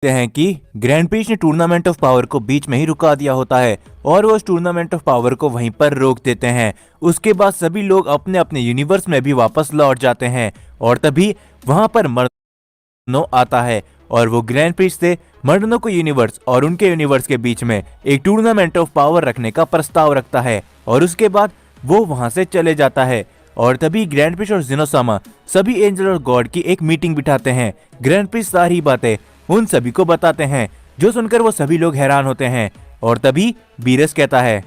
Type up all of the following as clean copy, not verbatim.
हैं कि grand prix ने टूर्नामेंट ऑफ पावर को बीच में ही रुका दिया होता है और वो उस टूर्नामेंट ऑफ पावर को वहीं पर रोक देते हैं। उसके बाद सभी लोग अपने अपने यूनिवर्स में भी वापस लौट जाते हैं और तभी वहां पर मर्नो आता है और वो ग्रैंड प्रिक्स से मर्नो को यूनिवर्स और उनके यूनिवर्स के बीच में एक टूर्नामेंट ऑफ पावर रखने का प्रस्ताव रखता है और उसके बाद वो वहां से चले जाता है। और तभी ग्रैंड प्रिक्स और ज़ेनोसामा सभी एंजल और गॉड की एक मीटिंग बिठाते हैं। ग्रैंड प्रिक्स सारी बातें उन सभी को बताते हैं, जो सुनकर वो सभी लोग हैरान होते हैं। और तभी बीरस कहता है,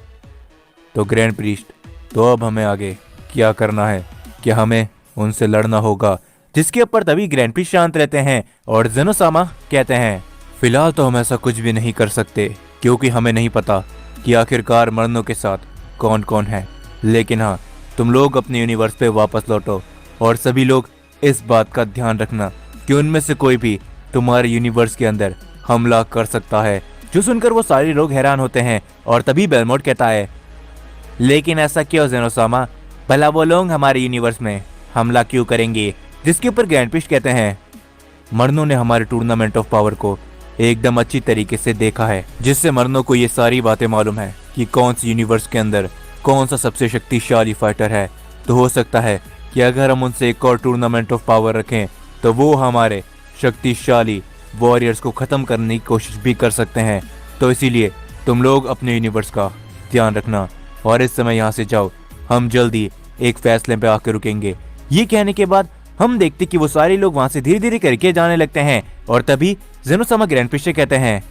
तो ग्रैंड प्रीस्ट, तो अब हमें आगे क्या करना है? क्या हमें उनसे लड़ना होगा? जिसके ऊपर तभी ग्रैंड प्रीस्ट शांत रहते हैं और ज़ेनोसामा कहते हैं, फिलहाल तो हम ऐसा कुछ भी नहीं कर सकते क्योंकि हमें नहीं पता कि आखिरकार मर्नो के साथ कौन कौन है। लेकिन हाँ, तुम लोग अपने यूनिवर्स पे वापस लौटो और सभी लोग इस बात का ध्यान रखना कि उनमें से कोई भी तुम्हारे यूनिवर्स के अंदर हमला कर सकता है। जो सुनकर वो सारे लोग हैरान होते हैं और तभी बेलमोट कहता है, लेकिन ऐसा क्यों ज़ेनोसामा? भला वो लोग हमारे यूनिवर्स में हमला क्यों करेंगे? जिसके ऊपर ग्रैंड प्रीस्ट कहते हैं, मर्नो ने हमारे टूर्नामेंट ऑफ पावर को एकदम अच्छी तरीके से देखा है, जिससे मर्नो को ये सारी बातें मालूम है कि कौन सी यूनिवर्स के अंदर कौन सा सबसे शक्तिशाली फाइटर है। तो हो सकता है कि अगर हम उनसे एक और टूर्नामेंट ऑफ पावर रखें तो वो हमारे शक्तिशाली वॉरियर्स को खत्म करने की कोशिश भी कर सकते हैं। तो इसीलिए तुम लोग अपने यूनिवर्स का ध्यान रखना और इस समय यहाँ से जाओ, हम जल्दी एक फैसले पे आकर रुकेंगे। ये कहने के बाद हम देखते कि वो सारे लोग वहां से धीरे धीरे करके जाने लगते हैं और तभी ज़ेनोसामा ग्रैंड प्रीस्ट से कहते हैं,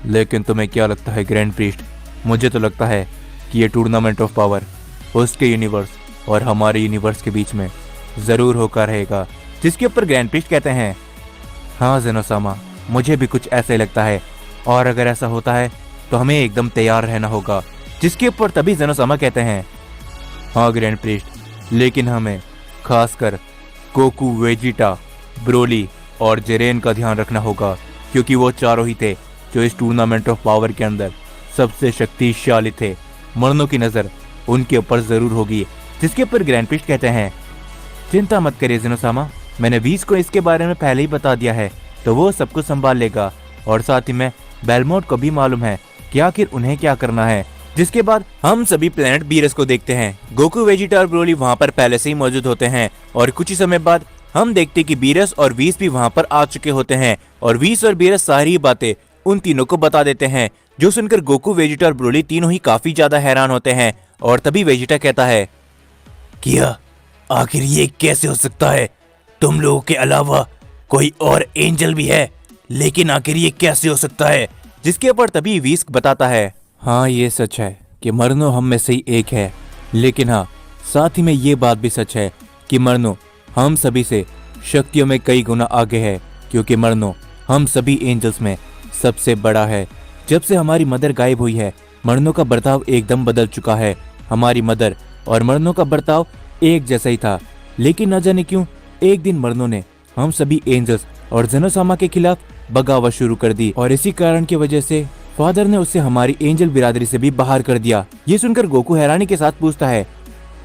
लेकिन तुम्हें क्या लगता है ग्रैंड प्रीस्ट? मुझे तो लगता है कि ये टूर्नामेंट ऑफ पावर उसके यूनिवर्स और हमारे यूनिवर्स के बीच में जरूर होकर रहेगा। जिसके ऊपर ग्रैंड प्रीस्ट कहते हैं, हाँ ज़ेनोसामा, मुझे भी कुछ ऐसे लगता है और अगर ऐसा होता है तो हमें एकदम तैयार रहना होगा। जिसके ऊपर तभी ज़ेनोसामा कहते हैं, हाँ ग्रैंड प्रीस्ट, लेकिन हमें खासकर गोकू, वेजिटा, ब्रोली और जेरेन का ध्यान रखना होगा क्योंकि वो चारों ही थे जो इस टूर्नामेंट ऑफ पावर के अंदर सबसे शक्तिशाली थे। मर्नो की नज़र उनके ऊपर ज़रूर होगी। जिसके ऊपर ग्रैंड प्रीस्ट कहते हैं, चिंता मत करिए ज़ेनोसामा, मैंने वीस को इसके बारे में पहले ही बता दिया है, तो वो सब कुछ संभाल लेगा और साथ ही में बेलमोट को भी मालूम है कि आखिर उन्हें क्या करना है। जिसके बाद हम सभी प्लेनेट बीरस को देखते हैं। गोकू, वेजिटा और ब्रोली वहां पर पहले से ही मौजूद होते हैं और कुछ ही समय बाद हम देखते कि बीरस और वीस भी वहां पर आ चुके होते हैं और वीस और बीरस सारी बातें उन तीनों को बता देते हैं। जो सुनकर गोकू, वेजिटा और ब्रोली तीनों ही काफी ज्यादा हैरान होते हैं और तभी वेजिटा कहता है, क्या आखिर ये कैसे हो सकता है? तुम लोगों के अलावा कोई और एंजल भी है, लेकिन आखिर ये कैसे हो सकता है? जिसके ऊपर तभी वीस बताता है, हाँ ये सच है कि मर्नो हम में से ही एक है, लेकिन हाँ साथ ही में ये बात भी सच है कि मर्नो हम सभी से शक्तियों में कई गुना आगे है क्योंकि मर्नो हम सभी एंजल्स में सबसे बड़ा है। जब से हमारी मदर गायब हुई है, मर्नो का बर्ताव एकदम बदल चुका है। हमारी मदर और मर्नो का बर्ताव एक जैसा ही था, लेकिन न जाने क्यों एक दिन मर्नो ने हम सभी एंजल्स और ज़ेनोसामा के खिलाफ बगावत शुरू कर दी और इसी कारण की वजह से फादर ने उसे हमारी एंजल बिरादरी से भी बाहर कर दिया। ये सुनकर गोकू हैरानी के साथ पूछता है,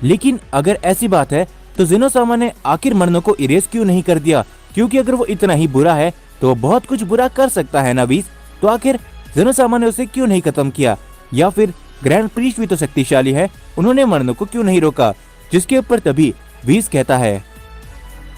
लेकिन अगर ऐसी बात है तो ज़ेनोसामा ने आखिर मर्नो को इरेज क्यों नहीं कर दिया? क्योंकि अगर वो इतना ही बुरा है तो वो बहुत कुछ बुरा कर सकता है ना वीस, तो आखिर ज़ेनोसामा ने उसे क्यों नहीं खत्म किया? या फिर ग्रैंड प्रीस्ट भी तो शक्तिशाली है, उन्होंने मर्नो को क्यों नहीं रोका? जिसके ऊपर तभी वीस कहता है,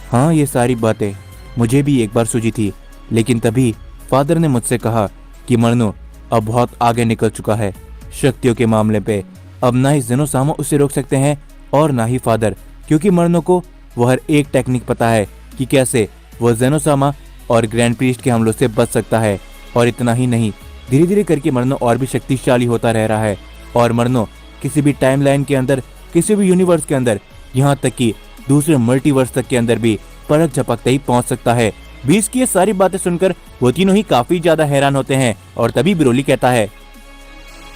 हाँ ये सारी बातें मुझे भी एक बार सूझी थी, लेकिन तभी फादर ने मुझसे कहा कि मर्नो अब बहुत आगे निकल चुका है शक्तियों के मामले पे। अब ना ही ज़ेनोसामा उसे रोक सकते हैं और ना ही फादर, क्योंकि मर्नो को वो हर एक टेक्निक पता है कि कैसे वो ज़ेनोसामा और ग्रैंड प्रीस्ट के हमलों से बच सकता है। और इतना ही नहीं, धीरे धीरे करके मर्नो और भी शक्तिशाली होता रह रहा है और मर्नो किसी भी टाइमलाइन के अंदर, किसी भी यूनिवर्स के अंदर, यहाँ तक कि दूसरे मल्टीवर्स तक के अंदर भी परख झपकते ही पहुंच सकता है। बीस की ये सारी बातें सुनकर वो तीनों ही काफी ज्यादा हैरान होते हैं और तभी ब्रोली कहता है,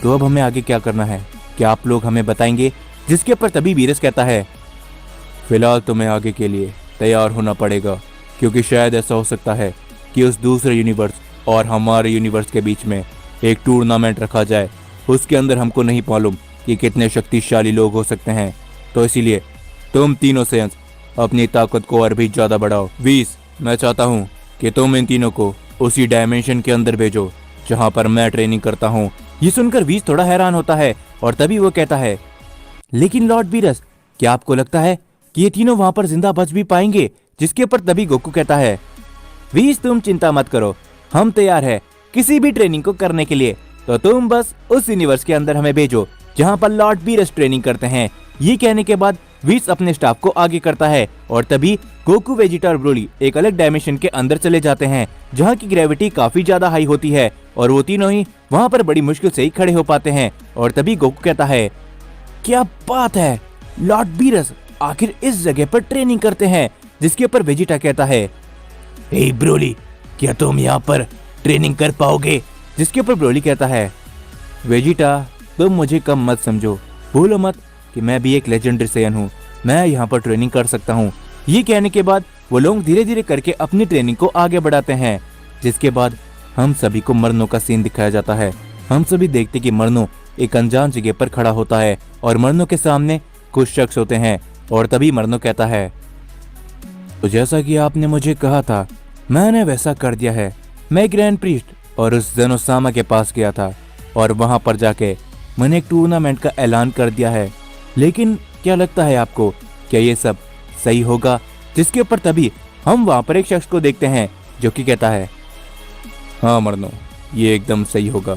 तो अब हमें आगे क्या करना है? क्या आप लोग हमें बताएंगे? जिसके ऊपर तभी बीरस कहता है, फिलहाल तुम्हें आगे के लिए तैयार होना पड़ेगा क्योंकि शायद ऐसा हो सकता है कि उस दूसरे यूनिवर्स और हमारे यूनिवर्स के बीच में एक टूर्नामेंट रखा जाए। उसके अंदर हमको नहीं मालूम कि कितने शक्तिशाली लोग हो सकते हैं, तो इसीलिए तुम तीनों सेंस अपनी ताकत को और भी ज्यादा बढ़ाओ। 20 मैं चाहता हूँ कि तुम इन तीनों को उसी डायमेंशन के अंदर भेजो जहां पर मैं ट्रेनिंग करता हूँ। ये सुनकर व्हीज थोड़ा हैरान होता है और तभी वो कहता है, लेकिन लॉर्ड बीरस, क्या आपको लगता है कि ये तीनों वहां पर जिंदा बच भी पाएंगे? जिसके ऊपर तभी गोकू कहता है, व्हीज तुम चिंता मत करो, हम तैयार है किसी भी ट्रेनिंग को करने के लिए, तो तुम बस उस यूनिवर्स के अंदर हमें भेजो जहां पर लॉर्ड बीरस ट्रेनिंग करते हैं। ये कहने के बाद व्हीज अपने स्टाफ को आगे करता है और तभी गोकू, वेजिटा और ब्रोली एक अलग डायमेंशन के अंदर चले जाते हैं जहां की ग्रेविटी काफी ज्यादा हाई होती है और वो तीनों ही वहां पर बड़ी मुश्किल से ही खड़े हो पाते हैं। और तभी गोकू कहता है, क्या बात है, लॉर्ड बीरस आखिर इस जगह पर ट्रेनिंग करते हैं? जिसके ऊपर वेजिटा कहता है, हे ब्रोली, क्या तुम यहाँ पर ट्रेनिंग कर पाओगे? जिसके ऊपर ब्रोली कहता है, वेजिटा तुम मुझे कम मत समझो, भूलो मत कि मैं भी एक लेजेंडरी सेयन हूँ, मैं यहाँ पर ट्रेनिंग कर सकता हूँ। ये कहने के बाद वो लोग धीरे धीरे करके अपनी ट्रेनिंग को आगे बढ़ाते हैं। जिसके बाद हम सभी को मरनो का सीन दिखाया जाता है। हम सभी देखते कि मरनो एक अनजान जगह पर खड़ा होता है और मरनो के सामने कुछ शख्स होते हैं। और तभी मरनो कहता है, तो जैसा कि आपने मुझे कहा था मैंने वैसा कर दिया है। मैं ग्रैंड प्रीस्ट और उस जेनोसामा के पास गया था और वहां पर जाके मैंने एक टूर्नामेंट का ऐलान कर दिया है। लेकिन क्या लगता है आपको, क्या ये सब सही होगा? जिसके ऊपर तभी हम वहां पर एक शख्स को देखते हैं जो कि कहता है, हाँ मरनो, ये एकदम सही होगा,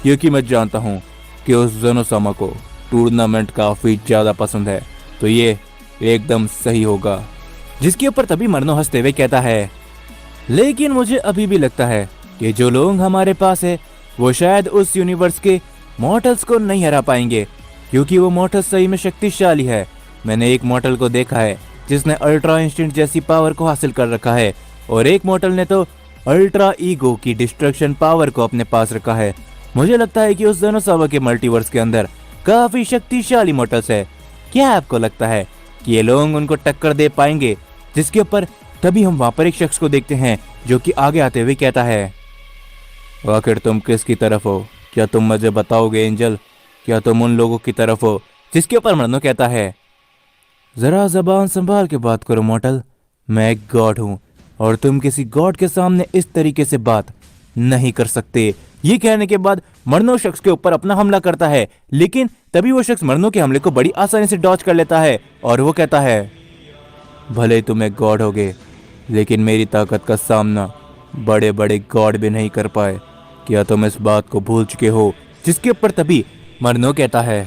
क्योंकि मैं जानता हूँ कि उस जेनोसामा को टूर्नामेंट काफी ज्यादा पसंद है, तो ये एकदम सही होगा। जिसके ऊपर तभी मरनो हंसते हुए कहता है, लेकिन मुझे अभी भी लगता है कि जो लोग हमारे पास है वो शायद उस यूनिवर्स के मॉर्टल्स को नहीं हरा पाएंगे, क्योंकि वो मॉर्टल सही में शक्तिशाली है। मैंने एक मॉर्टल को देखा है जिसने अल्ट्रा इंस्टिंक्ट जैसी पावर को हासिल कर रखा है और एक मॉर्टल ने तो अल्ट्रा ईगो की डिस्ट्रक्शन पावर को अपने पास रखा है। मुझे लगता है कि उस जेनोसामा के मल्टीवर्स के अंदर काफी शक्तिशाली मॉर्टल्स है। क्या आपको लगता है कि ये लोग उनको टक्कर दे पाएंगे? जिसके ऊपर तभी हम वहां पर एक शख्स को देखते हैं जो कि आगे आते हुए कहता है, आखिर तुम किसकी तरफ हो? क्या तुम मुझे बताओगे एंजल? क्या तुम उन लोगों की तरफ हो? जिसके ऊपर मरनो कहता है, जरा जबान संभाल के बात करो मॉर्टल, मैं एक गॉड हूँ और तुम किसी गॉड के सामने इस तरीके से बात नहीं कर सकते। ये कहने के बाद मरनो शख्स के ऊपर अपना हमला करता है, लेकिन तभी वो शख्स मरनो के हमले को बड़ी आसानी से डॉज कर लेता है और वो कहता है, भले तुम एक गॉड होगे लेकिन मेरी ताकत का सामना बड़े बड़े गॉड भी नहीं कर पाए। क्या तुम इस बात को भूल चुके हो? जिसके ऊपर तभी मरनो कहता है,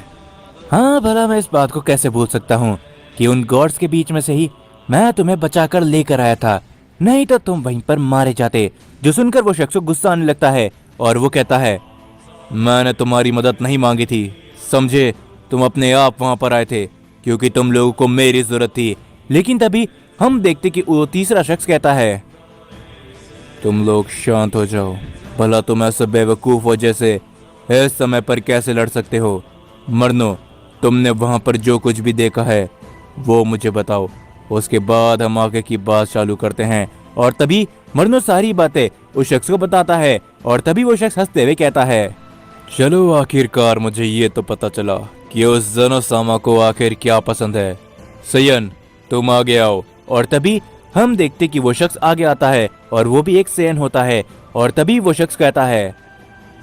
हाँ भला मैं इस बात को कैसे भूल सकता हूँ कि उन गॉड्स के बीच में से ही मैं तुम्हें बचाकर लेकर आया था, नहीं तो तुम वहीं पर मारे जाते। जो सुनकर वो शख्स को गुस्सा आने लगता है और वो कहता है, मैंने तुम्हारी मदद नहीं मांगी थी, समझे? तुम अपने आप वहां पर आए थे क्योंकि तुम लोगों को मेरी जरूरत थी। लेकिन तभी हम देखते कि वो तीसरा शख्स कहता है, तुम लोग शांत हो जाओ, भला तुम ऐसे बेवकूफ हो जैसे इस समय पर कैसे लड़ सकते हो? मरनो, तुमने वहां पर जो कुछ भी देखा है वो मुझे बताओ, उसके बाद हम आगे की बात चालू करते हैं। और तभी मरनो सारी बातें उस शख्स को बताता है और तभी वो शख्स हंसते हुए कहता है, चलो आखिरकार मुझे ये तो पता चला कि उस जेनोसामा को आखिर क्या पसंद है। सेयन, तुम आगे आओ। और तभी हम देखते कि वो शख्स आगे आता है और वो भी एक सेयन होता है। और तभी वो शख्स कहता है,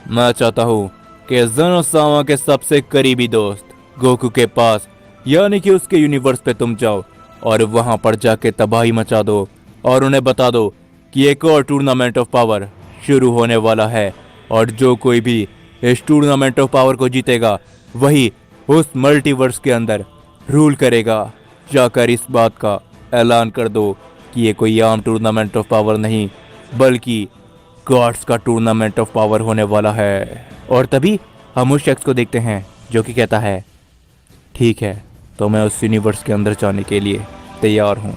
मैं चाहता हूँ कि जेनोसामा के सबसे करीबी दोस्त गोकू के पास, यानी कि उसके यूनिवर्स पे तुम जाओ और वहां पर जाके तबाही मचा दो और उन्हें बता दो कि एक और टूर्नामेंट ऑफ पावर शुरू होने वाला है और जो कोई भी इस टूर्नामेंट ऑफ पावर को जीतेगा वही उस मल्टीवर्स के अंदर रूल करेगा। जाकर इस बात का ऐलान कर दो कि ये कोई आम टूर्नामेंट ऑफ पावर नहीं बल्कि गॉड्स का टूर्नामेंट ऑफ पावर होने वाला है। और तभी हम उस शख्स को देखते हैं जो कि कहता है, ठीक है, तो मैं उस यूनिवर्स के अंदर जाने के लिए तैयार हूँ।